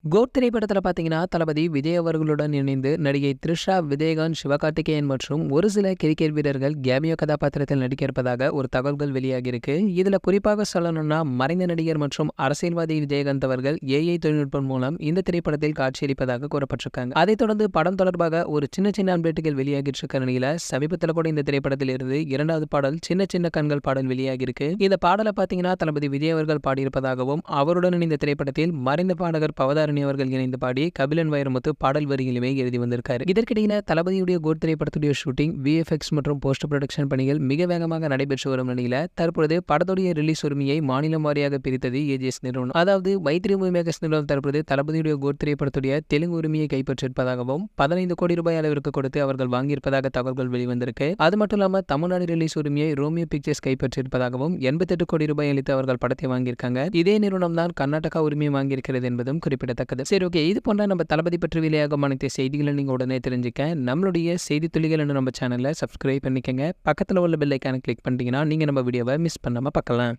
Code திரைப்படத்துல பார்த்தீங்கன்னா, தளபதி விஜய் அவர்களுடன் இணைந்து நடிகை த்ரிஷா, விஜயகாந்த், சிவகார்த்திகேயன் மற்றும் ஒரு சில கிரிக்கெட் வீரர்கள் கேமியோ கதாபாத்திரத்தில் நடிக்க இருப்பதாக ஒரு தகவல்கள் வெளியாகியிருக்கு. இதுல குறிப்பாக சொல்லணும்னா, மறைந்த நடிகர் மற்றும் அரசியல்வாதி விஜயகாந்த் அவர்கள் ஏஐ தொழில்நுட்பம் மூலம் இந்த திரைப்படத்தில் காட்சியளிப்பதாக கூறப்பட்டிருக்காங்க. அதைத் தொடர்ந்து படம் தொடர்பாக ஒரு சின்ன சின்ன அப்டேட்டுகள் வெளியாகிட்டு இருக்க நிலையில, சமீபத்தில் கூட இந்த திரைப்படத்தில் இருந்து இரண்டாவது பாடல் சின்ன சின்ன கண்கள் பாடல் வெளியாகியிருக்கு. இந்த பாடலை பார்த்தீங்கன்னா, தளபதி விஜய் அவர்கள் பாடியிருப்பதாகவும், அவருடன் இந்த திரைப்படத்தில் மறைந்த பாடகர் பவதாரணி அவர்கள் இணைந்து பாடி கபிலன் வைரமுத்து பாடல் வரிகளுமே எழுதி வந்திருக்காரு. இதற்கிடையில தளபதியுடைய கோட் திரைப்படத்துடைய ஷூட்டிங், விஎஃப்எக்ஸ் மற்றும் போஸ்ட் ப்ரொடக்ஷன் பணிகள் மிக வேகமாக நடைபெற்று வரும் நிலையில தற்பொழுது படத்துடைய ரிலீஸ் உரிமையை மாநிலம் வாரியாக பிரித்தது ஏஜிஎஸ் நிறுவனம். அதாவது மைத்ரி மூவிமேக்கர்ஸ் நிறுவனம் தற்பொழுது தளபதியுடைய கோட் திரைப்படத்துடைய தெலுங்கு உரிமையை கைப்பற்றியிருப்பதாகவும் 15 கோடி ரூபாய் அளவிற்கு கொடுத்து அவர்கள் வாங்கியிருப்பதாக தகவல்கள் வெளிவந்திருக்கு. அது மட்டும் இல்லாம தமிழ்நாடு ரிலீஸ் உரிமையை ரோமியோ பிக்சர்ஸ் கைப்பற்றியிருப்பதாகவும் 88 கோடி ரூபாய் அளித்து அவர்கள் படத்தை வாங்கியிருக்காங்க. இதே நிறுவனம் தான் கர்நாடகா உரிமையை வாங்கியிருக்கிறது என்பதும் குறிப்பிடத்தக்கது. சரி, ஓகே, இது போன்ற நம்ம தளபதி பற்றி வெளியாகும் அனைத்து செய்திகளை நீங்க உடனே தெரிஞ்சுக்க நம்மளுடைய செய்தி துளிகள் நம்ம சேனலை சப்ஸ்கிரைப் பண்ணிக்கங்க. பக்கத்தில் உள்ள பெல் ஐக்கானை கிளிக் பண்ணிட்டீங்கன்னா நீங்க நம்ம வீடியோவை மிஸ் பண்ணாம பார்க்கலாம்.